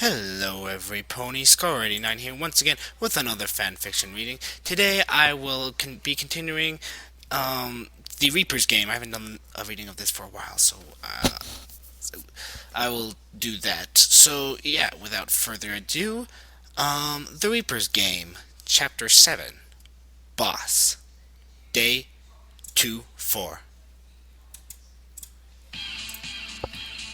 Hello every pony, Scar89 here once again with another fanfiction reading. Today I will be continuing the Reaper's game. I haven't done a reading of this for a while, so I will do that. So yeah, without further ado, the Reaper's game, Chapter 7, Boss, Day 2-4.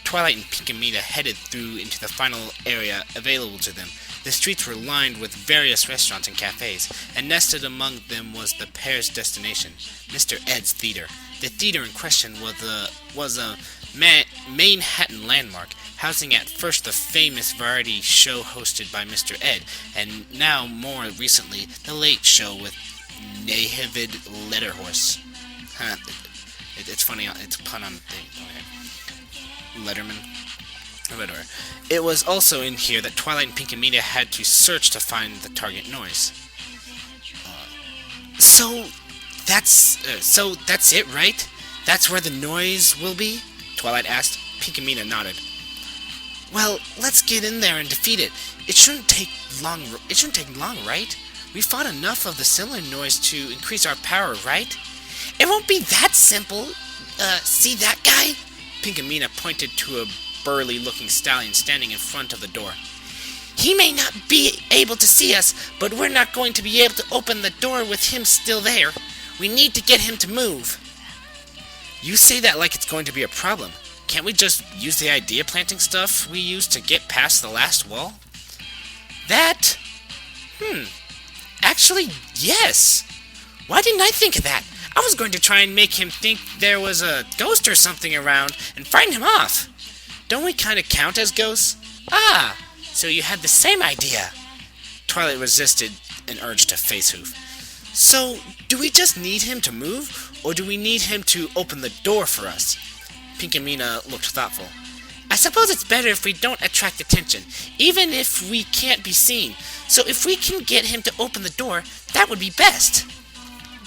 Twilight and Pinkie headed through into the final area available to them. The streets were lined with various restaurants and cafes, and nested among them was the pair's destination, Mr. Ed's Theater. The theater in question was a Manhattan landmark, housing at first the famous variety show hosted by Mr. Ed, and now, more recently, the Late Show with David Letterhorse. It's funny, it's a pun on the thing. Okay. Letterman, or whatever. It was also in here that Twilight and Pinkie had to search to find the target noise. So that's it, right? That's where the noise will be? Twilight asked. Pinkie nodded. Well, let's get in there and defeat it. It shouldn't take long, right? We fought enough of the similar noise to increase our power, right? It won't be that simple. See that guy? Pinkie pointed to a burly-looking stallion standing in front of the door. He may not be able to see us, but we're not going to be able to open the door with him still there. We need to get him to move. You say that like it's going to be a problem. Can't we just use the idea-planting stuff we used to get past the last wall? That? Actually, yes. Why didn't I think of that? I was going to try and make him think there was a ghost or something around and frighten him off. Don't we kind of count as ghosts? Ah, so you had the same idea. Twilight resisted an urge to face Hoof. So, do we just need him to move, or do we need him to open the door for us? Pinkie looked thoughtful. I suppose it's better if we don't attract attention, even if we can't be seen. So if we can get him to open the door, that would be best.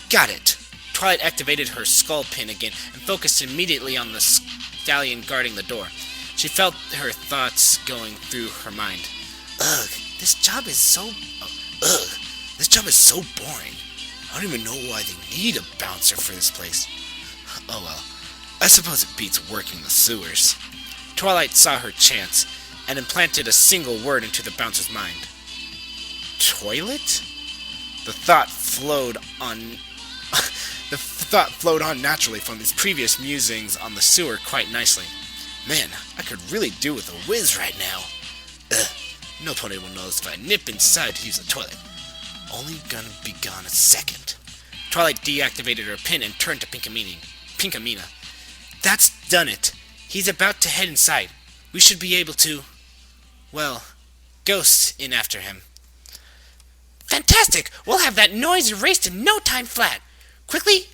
Got it. Twilight activated her skull pin again and focused immediately on the stallion guarding the door. She felt her thoughts going through her mind. This job is so boring. I don't even know why they need a bouncer for this place. Oh well, I suppose it beats working the sewers. Twilight saw her chance and implanted a single word into the bouncer's mind. Toilet? The thought flowed on naturally from his previous musings on the sewer quite nicely. Man, I could really do with a whiz right now. No pony will notice if I nip inside to use the toilet. Only gonna be gone a second. Twilight deactivated her pin and turned to Pinkie. That's done it. He's about to head inside. We should be able to... well, ghost in after him. Fantastic! We'll have that noise erased in no time flat. Quickly!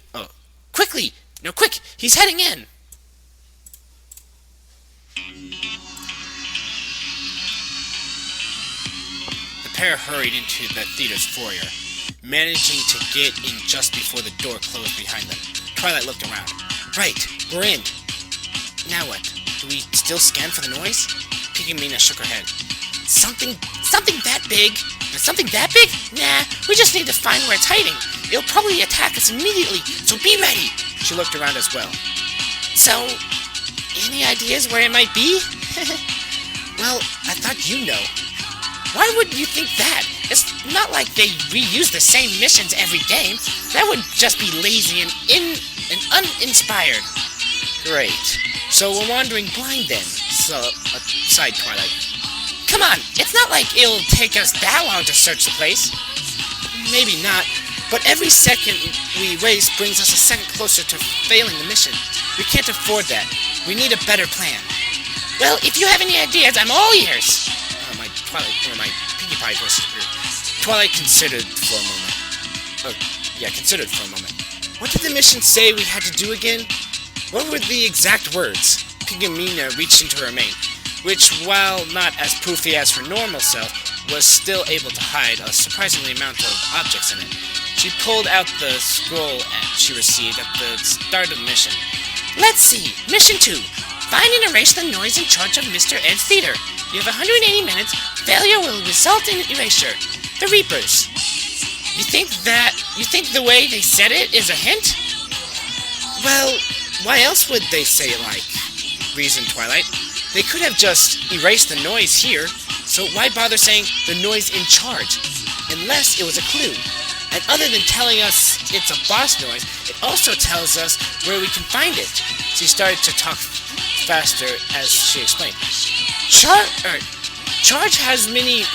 Quickly! No, quick! He's heading in! The pair hurried into the theater's foyer, managing to get in just before the door closed behind them. Twilight looked around. Right, we're in. Now what? Do we still scan for the noise? Pinkie shook her head. Something that big? Something that big? Nah, we just need to find where it's hiding. It'll probably attack us immediately, so be ready. She looked around as well. So, any ideas where it might be? Well, I thought you know. Why would you think that? It's not like they reuse the same missions every game. That would just be lazy and uninspired. Great. So we're wandering blind then, sighed Twilight. Come on, it's not like it'll take us that long to search the place. Maybe not, but every second we waste brings us a second closer to failing the mission. We can't afford that. We need a better plan. Well, if you have any ideas, I'm all ears. My Pinkie Pie voice is weird. Twilight considered for a moment. What did the mission say we had to do again? What were the exact words? Pinkie reached into her mane, which, while not as poofy as her normal self, was still able to hide a surprising amount of objects in it. She pulled out the scroll she received at the start of the mission. Let's see, Mission 2. Find and erase the noise in charge of Mr. Ed's theater. You have 180 minutes. Failure will result in erasure. The Reapers. You think the way they said it is a hint? Well, why else would they say it like? Reasoned Twilight. They could have just erased the noise here, so why bother saying the noise in charge? Unless it was a clue. And other than telling us it's a boss noise, it also tells us where we can find it. She started to talk faster as she explained. Charge has many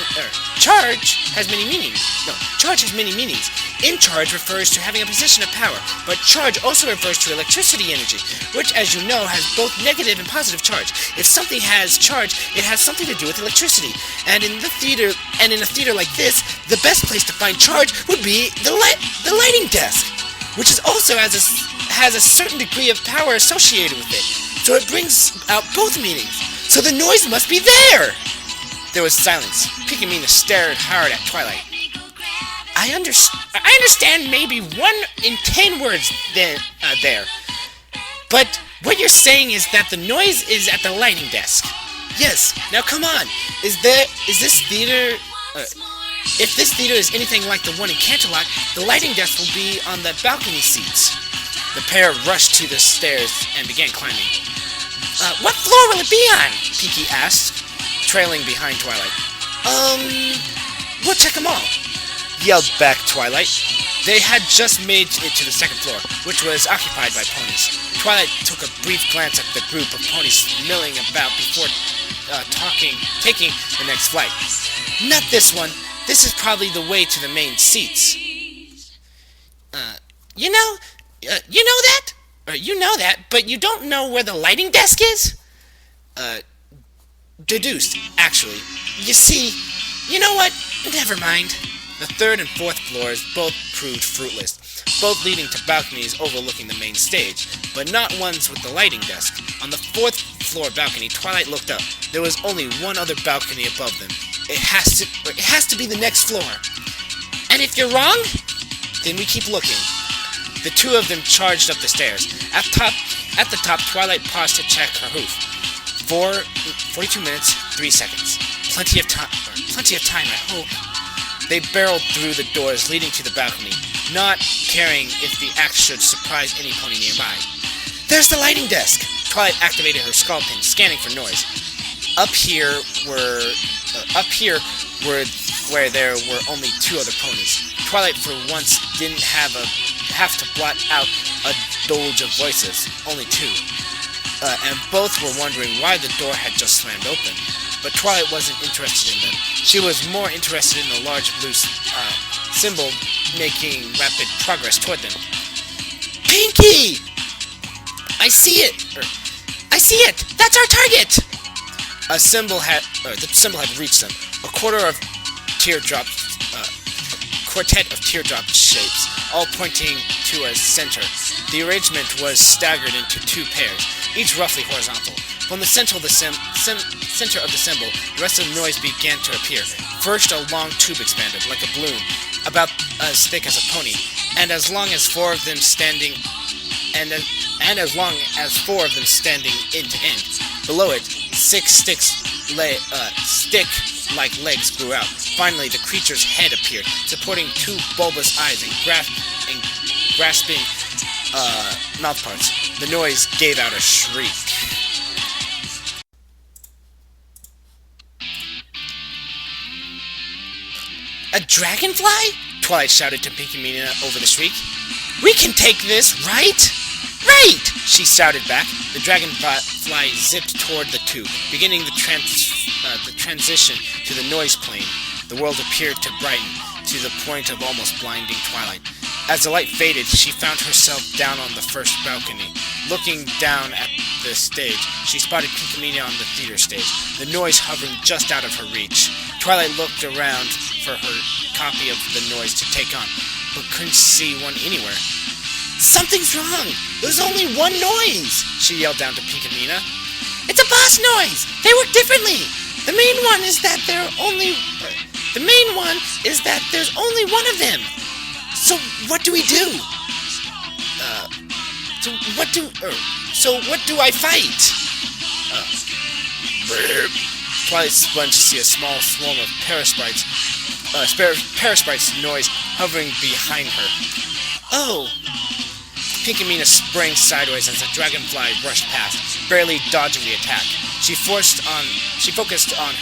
meanings. In charge refers to having a position of power, but charge also refers to electricity energy, which, as you know, has both negative and positive charge. If something has charge, it has something to do with electricity. And in a theater like this, the best place to find charge would be the lighting desk, which is also has a certain degree of power associated with it. So it brings out both meanings. So the noise must be there. There was silence. Pinkie stared hard at Twilight. I understand maybe 1 in 10 words there. But what you're saying is that the noise is at the lighting desk. Yes. Now come on. If this theater is anything like the one in Canterlot, the lighting desk will be on the balcony seats. The pair rushed to the stairs and began climbing. What floor will it be on? Pinkie asked, trailing behind Twilight. We'll check them all, yelled back Twilight. They had just made it to the second floor, which was occupied by ponies. Twilight took a brief glance at the group of ponies milling about before taking the next flight. Not this one. This is probably the way to the main seats. You know that, but you don't know where the lighting desk is? Deduced, actually. You see, you know what? Never mind. The third and fourth floors both proved fruitless, both leading to balconies overlooking the main stage, but not ones with the lighting desk. On the fourth floor balcony, Twilight looked up. There was only one other balcony above them. It has to be the next floor. And if you're wrong, then we keep looking. The two of them charged up the stairs. At the top, Twilight paused to check her hoof. 42 minutes, 3 seconds. Plenty of time, I hope. They barreled through the doors leading to the balcony, not caring if the act should surprise any pony nearby. There's the lighting desk! Twilight activated her skull pin, scanning for noise. Up here where there were only 2 other ponies. Twilight for once didn't have to blot out a doge of voices, only 2. And both were wondering why the door had just slammed open. But Twilight wasn't interested in them. She was more interested in the large blue symbol making rapid progress toward them. Pinkie! I see it! That's our target! The symbol had reached them. A quartet of teardrop shapes, all pointing to a center. The arrangement was staggered into 2 pairs, each roughly horizontal. From the center of the symbol, the rest of the noise began to appear. First, a long tube expanded, like a balloon, about as thick as a pony, and as long as 4 of them standing, end to end. Below it, 6 stick-like legs grew out. Finally, the creature's head appeared, supporting 2 bulbous eyes and grasping mouthparts. The noise gave out a shriek. A dragonfly? Twilight shouted to Pinkie over the shriek. We can take this, right? Right! She shouted back. The dragonfly zipped toward the 2, beginning the transition to the noise plane. The world appeared to brighten, to the point of almost blinding Twilight. As the light faded, she found herself down on the first balcony. Looking down at the stage, she spotted Pinkie on the theater stage, the noise hovering just out of her reach. Twilight looked around for her copy of the noise to take on, but couldn't see one anywhere. Something's wrong! There's only one noise! She yelled down to Pinkie. It's a boss noise! They work differently! The main one is that there's only one of them! So what do we do? So what do I fight? Twilight spun to see a small swarm of parasprites noise hovering behind her. Oh! Pinkie sprang sideways as the dragonfly rushed past, barely dodging the attack. She focused on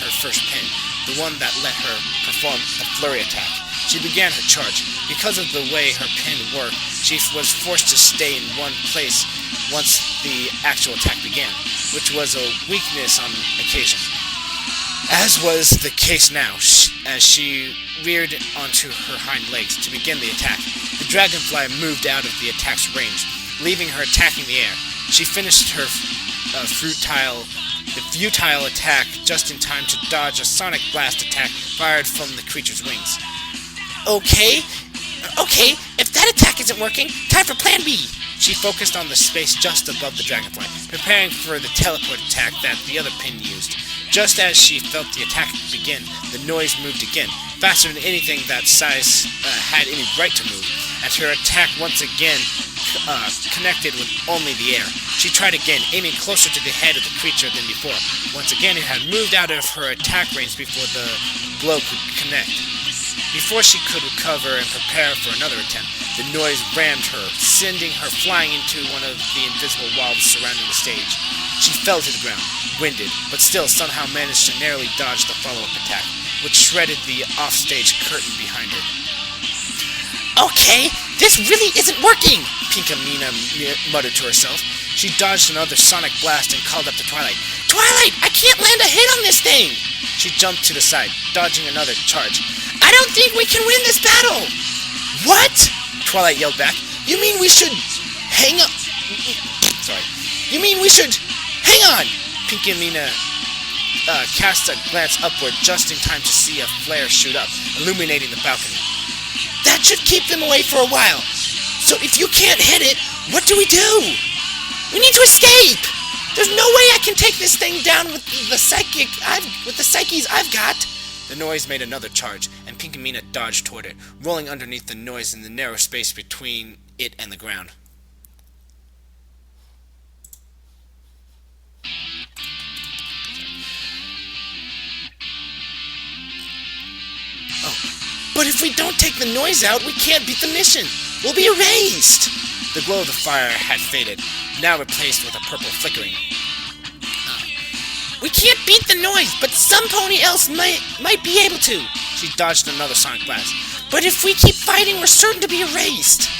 her first pin, the one that let her perform the flurry attack. She began her charge. Because of the way her pin worked, she was forced to stay in one place once the actual attack began, which was a weakness on occasion. As was the case now, as she reared onto her hind legs to begin the attack. The dragonfly moved out of the attack's range, leaving her attacking the air. She finished her futile attack just in time to dodge a sonic blast attack fired from the creature's wings. Okay, if that attack isn't working, time for Plan B! She focused on the space just above the dragonfly, preparing for the teleport attack that the other pin used. Just as she felt the attack begin, the noise moved again, faster than anything that size had any right to move, and her attack once again connected with only the air. She tried again, aiming closer to the head of the creature than before. Once again, it had moved out of her attack range before the blow could connect. Before she could recover and prepare for another attempt, the noise rammed her, sending her flying into one of the invisible walls surrounding the stage. She fell to the ground, winded, but still somehow managed to narrowly dodge the follow-up attack, which shredded the off-stage curtain behind her. Okay, this really isn't working, Pinkie muttered to herself. She dodged another sonic blast and called up to Twilight. Twilight, I can't land a hit on this thing! She jumped to the side, dodging another charge. I don't think we can win this battle! What? Twilight yelled back. You mean we should hang on? You mean we should hang on? Pinkie cast a glance upward just in time to see a flare shoot up, illuminating the balcony. That should keep them away for a while. So if you can't hit it, what do? We need to escape! There's no way I can take this thing down with the psyches I've got! The noise made another charge, and Pinkie dodged toward it, rolling underneath the noise in the narrow space between it and the ground. But if we don't take the noise out, we can't beat the mission. We'll be erased. The glow of the fire had faded, now replaced with a purple flickering. We can't beat the noise, but some pony else might be able to. She dodged another sonic blast. But if we keep fighting, we're certain to be erased.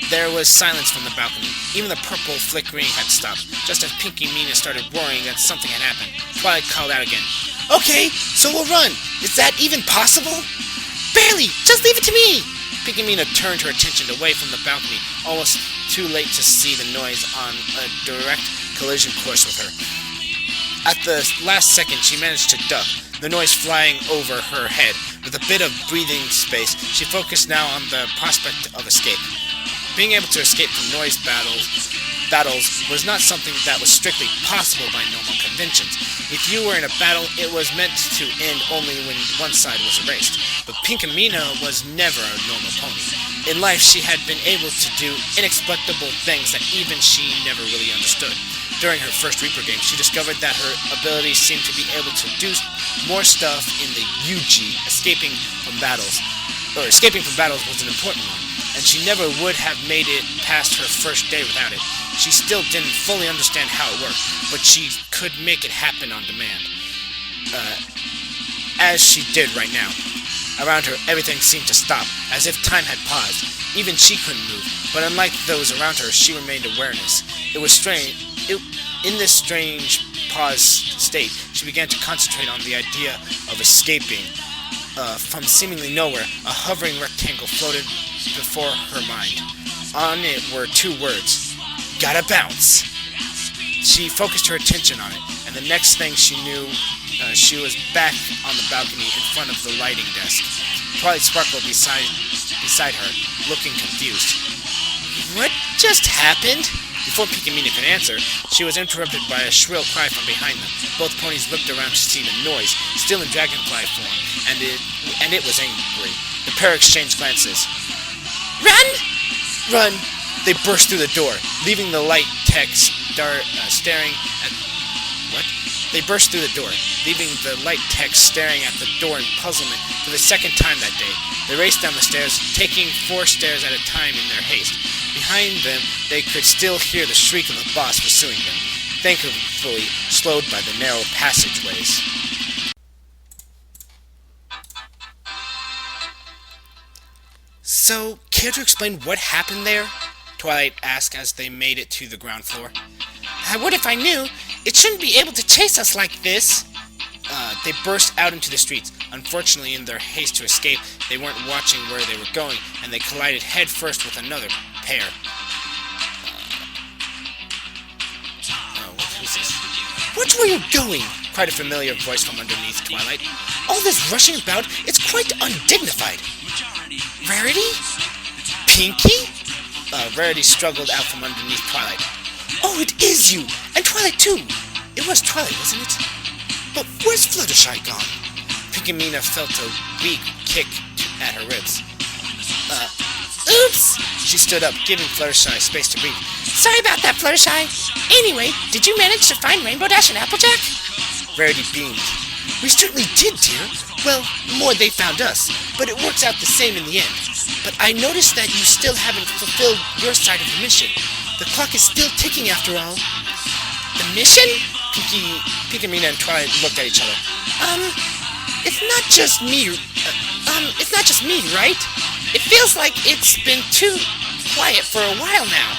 There was silence from the balcony. Even the purple flickering had stopped, just as Pinkie started worrying that something had happened. Twilight called out again. Okay, so we'll run. Is that even possible? Barely! Just leave it to me! Pinkie turned her attention away from the balcony, almost too late to see the noise on a direct collision course with her. At the last second, she managed to duck, the noise flying over her head. With a bit of breathing space, she focused now on the prospect of escape. Being able to escape from noise battles was not something that was strictly possible by normal conventions. If you were in a battle, it was meant to end only when one side was erased. But Pinkie was never a normal pony. In life, she had been able to do inexplicable things that even she never really understood. During her first Reaper game, she discovered that her abilities seemed to be able to do more stuff in the UG. Escaping from battles was an important one, and she never would have made it past her first day without it. She still didn't fully understand how it worked, but she could make it happen on demand. As she did right now. Around her, everything seemed to stop, as if time had paused. Even she couldn't move, but unlike those around her, she remained awareness. It was strange. In this strange paused state, she began to concentrate on the idea of escaping. From seemingly nowhere, a hovering rectangle floated before her mind. On it were two words: gotta bounce. She focused her attention on it, and the next thing she knew, she was back on the balcony in front of the lighting desk. Twilight sparkled beside her, looking confused. What just happened? Before Pinkie could answer, she was interrupted by a shrill cry from behind them. Both ponies looked around to see the noise, still in dragonfly form, and it was angry. The pair exchanged glances. Run! Run! They burst through the door, leaving the light tech staring at... What? They burst through the door, leaving the light tech staring at the door in puzzlement for the second time that day. They raced down the stairs, taking 4 stairs at a time in their haste. Behind them, they could still hear the shriek of the boss pursuing them, thankfully slowed by the narrow passageways. So, care to explain what happened there? Twilight asked as they made it to the ground floor. I would if I knew. It shouldn't be able to chase us like this. They burst out into the streets. Unfortunately, in their haste to escape, they weren't watching where they were going, and they collided headfirst with another pair. Who's this? Which way are you going? Cried a familiar voice from underneath Twilight. All this rushing about, it's quite undignified. Rarity? Pinkie? Rarity struggled out from underneath Twilight. Oh, it is you! And Twilight too! It was Twilight, wasn't it? But where's Fluttershy gone? Pinkie felt a weak kick at her ribs. Oops! She stood up, giving Fluttershy space to breathe. Sorry about that, Fluttershy. Anyway, did you manage to find Rainbow Dash and Applejack? Rarity beamed. We certainly did, dear. Well, more they found us, but it works out the same in the end. But I noticed that you still haven't fulfilled your side of the mission. The clock is still ticking after all. The mission? Pinkie, and Twilight looked at each other. It's not just me, right? It feels like it's been too quiet for a while now.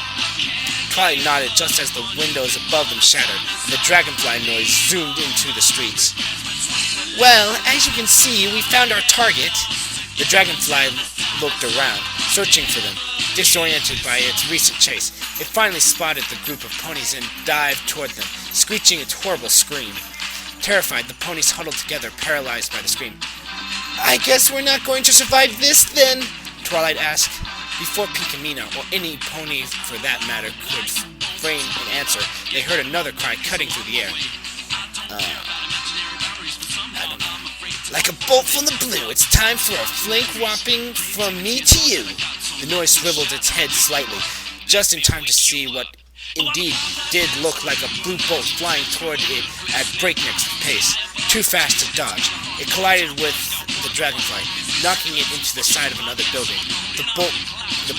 Twilight nodded just as the windows above them shattered, and the dragonfly noise zoomed into the streets. Well, as you can see, we found our target. The dragonfly looked around, searching for them. Disoriented by its recent chase, it finally spotted the group of ponies and dived toward them, screeching its horrible scream. Terrified, the ponies huddled together, paralyzed by the scream. I guess we're not going to survive this, then? Twilight asked. Before Pinkie, or any pony for that matter, could frame an answer, they heard another cry cutting through the air. I don't know. Like a bolt from the blue, it's time for a flank whopping from me to you. The noise swiveled its head slightly, just in time to see what indeed did look like a blue bolt flying toward it at breakneck pace, too fast to dodge. It collided with the dragonfly, knocking it into the side of another building. The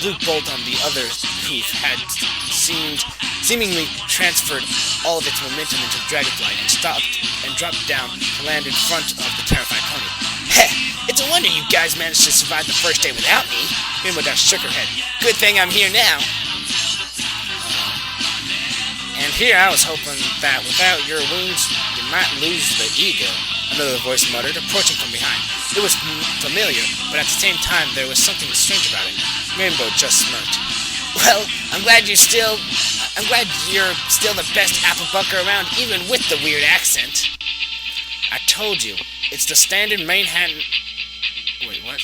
blue bolt on the other hoof had seemingly transferred all of its momentum into the dragonfly and stopped and dropped down to land in front of the terrified pony. Heh! It's a wonder you guys managed to survive the first day without me. Rainbow Dash shook her head. Good thing I'm here now. And here I was hoping that without your wings, you might lose the ego. Another voice muttered, approaching from behind. It was familiar, but at the same time there was something strange about it. Rainbow just smirked. Well, I'm glad you're still the best apple bucker around, even with the weird accent. I told you, it's the standard Manhattan. Wait, what?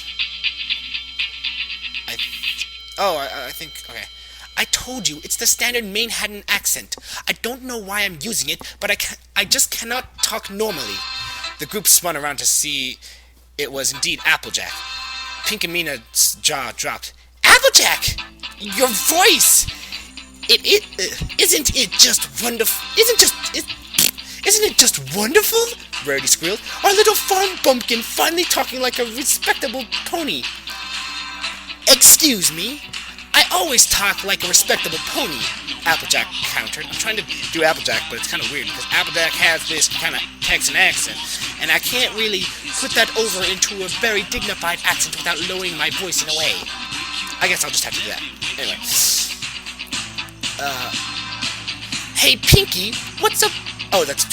I think. Okay. I told you, it's the standard Manhattan accent. I don't know why I'm using it, but I just cannot talk normally. The group spun around to see it was indeed Applejack. Pinkie's jaw dropped. Applejack! Your voice! Isn't it just wonderful? Isn't it just wonderful? Rarity squealed. Our little farm bumpkin finally talking like a respectable pony. Excuse me? I always talk like a respectable pony, Applejack countered. I'm trying to do Applejack, but it's kind of weird because Applejack has this kind of Texan accent, and I can't really put that over into a very dignified accent without lowering my voice in a way. I guess I'll just have to do that. Anyway. Hey Pinkie, what's up? Oh, that's...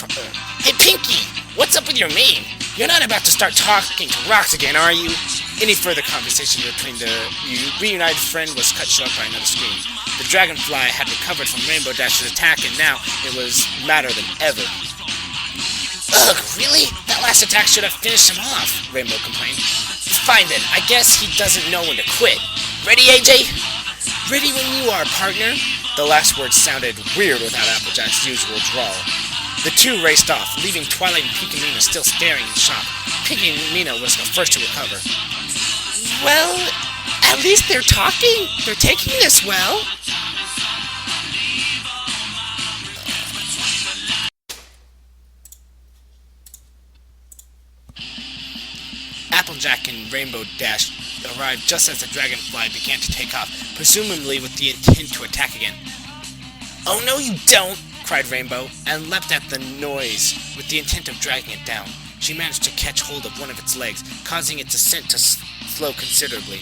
Hey Pinkie, what's up with your mane? You're not about to start talking to rocks again, are you? Any further conversation between the reunited friend was cut short by another scream. The dragonfly had recovered from Rainbow Dash's attack, and now it was madder than ever. Ugh, really? That last attack should have finished him off, Rainbow complained. Fine then, I guess he doesn't know when to quit. Ready, AJ? Ready when you are, partner. The last word sounded weird without Applejack's usual drawl. The two raced off, leaving Twilight and Pinkie still staring in shock. Pinkie was the first to recover. Well, at least they're talking. They're taking this well. Applejack and Rainbow Dash arrived just as the dragonfly began to take off, presumably with the intent to attack again. "Oh no you don't!" cried Rainbow, and leapt at the noise with the intent of dragging it down. She managed to catch hold of one of its legs, causing its ascent to slow considerably.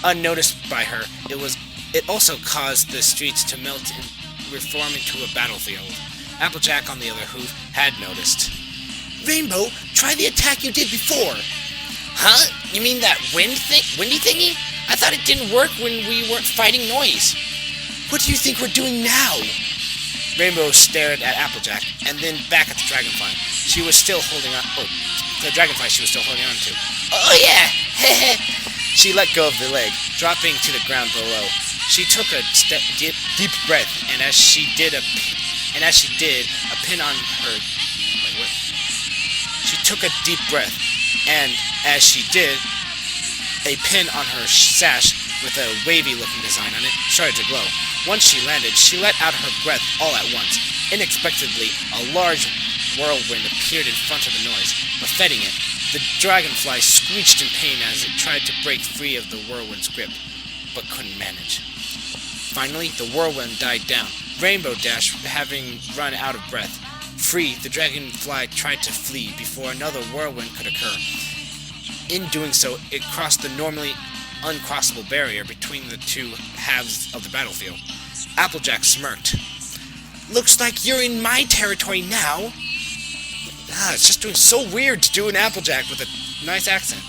Unnoticed by her, it also caused the streets to melt and reform into a battlefield. Applejack, on the other hoof, had noticed. "Rainbow, try the attack you did before." "Huh? You mean that windy thingy? I thought it didn't work when we weren't fighting noise." "What do you think we're doing now?" Rainbow stared at Applejack, and then back at the dragonfly. She was still holding on. Oh, the dragonfly she was still holding on to. "Oh yeah!" She let go of the leg, dropping to the ground below. She took a deep breath, and as she did, a pin on her. Wait, what? She took a deep breath, and as she did, a pin on her sash with a wavy-looking design on it started to glow. Once she landed, she let out her breath all at once. Unexpectedly, a large whirlwind appeared in front of the noise, buffeting it. The dragonfly screeched in pain as it tried to break free of the whirlwind's grip, but couldn't manage. Finally, the whirlwind died down. Rainbow Dash, having run out of breath, free, the dragonfly tried to flee before another whirlwind could occur. In doing so, it crossed the normally uncrossable barrier between the two halves of the battlefield. Applejack smirked. "Looks like you're in my territory now." It's just doing so weird to do an Applejack with a nice accent.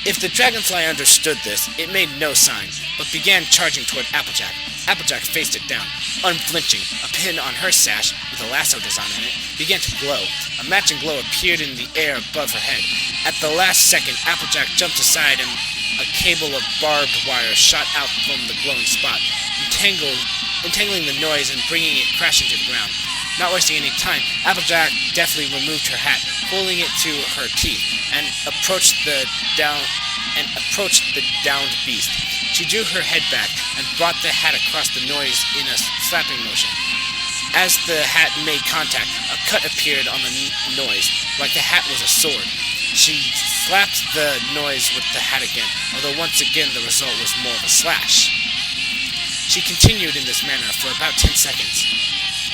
If the dragonfly understood this, it made no sign, but began charging toward Applejack. Applejack faced it down, unflinching. A pin on her sash, with a lasso design on it, began to glow. A matching glow appeared in the air above her head. At the last second, Applejack jumped aside and a cable of barbed wire shot out from the glowing spot, entangling the noise and bringing it crashing to the ground. Not wasting any time, Applejack deftly removed her hat, holding it to her teeth, and approached the downed beast. She drew her head back and brought the hat across the noise in a slapping motion. As the hat made contact, a cut appeared on the noise, like the hat was a sword. She slapped the noise with the hat again, although once again the result was more of a slash. She continued in this manner for about 10 seconds.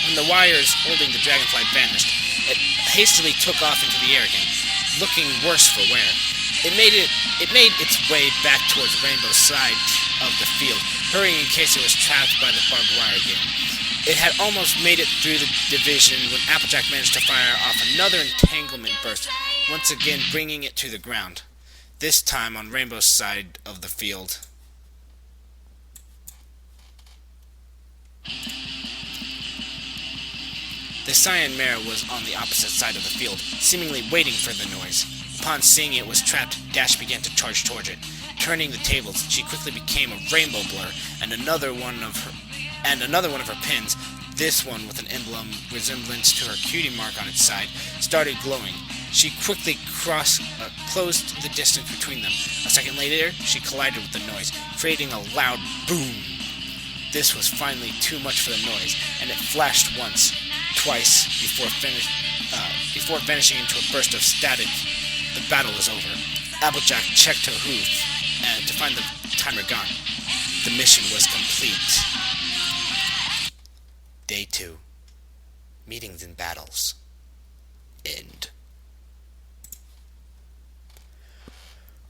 When the wires holding the dragonfly vanished, it hastily took off into the air again, looking worse for wear. It made its way back towards Rainbow's side of the field, hurrying in case it was trapped by the barbed wire again. It had almost made it through the division when Applejack managed to fire off another entanglement burst, once again bringing it to the ground, this time on Rainbow's side of the field. The cyan mare was on the opposite side of the field, seemingly waiting for the noise. Upon seeing it was trapped, Dash began to charge towards it. Turning the tables, she quickly became a rainbow blur, and another one of her pins, this one with an emblem resemblance to her cutie mark on its side, started glowing. She quickly closed the distance between them. A second later, she collided with the noise, creating a loud boom. This was finally too much for the noise, and it flashed once, twice, before vanishing into a burst of static. The battle was over. Applejack checked her hoof to find the timer gone. The mission was complete. Day 2. Meetings and battles. End.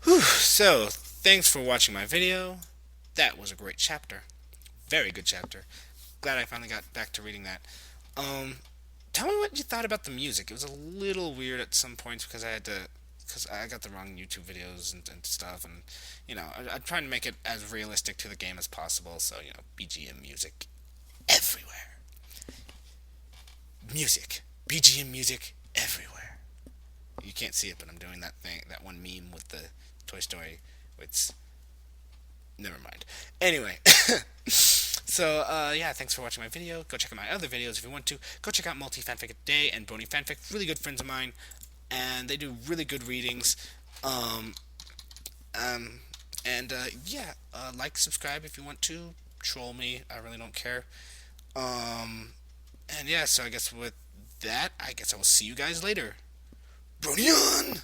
Whew, so, thanks for watching my video. That was a great chapter. Very good chapter. Glad I finally got back to reading that. Tell me what you thought about the music. It was a little weird at some points because I got the wrong YouTube videos and stuff, and I'm trying to make it as realistic to the game as possible. So BGM music everywhere. BGM music everywhere. You can't see it, but I'm doing that one meme with the Toy Story. Never mind. Anyway. So, yeah, thanks for watching my video. Go check out my other videos if you want to. Go check out Multi Fanfic a Day and Brony Fanfic. Really good friends of mine. And they do really good readings. Like, subscribe if you want to. Troll me. I really don't care. And yeah, so I guess with that, I will see you guys later. Brony on!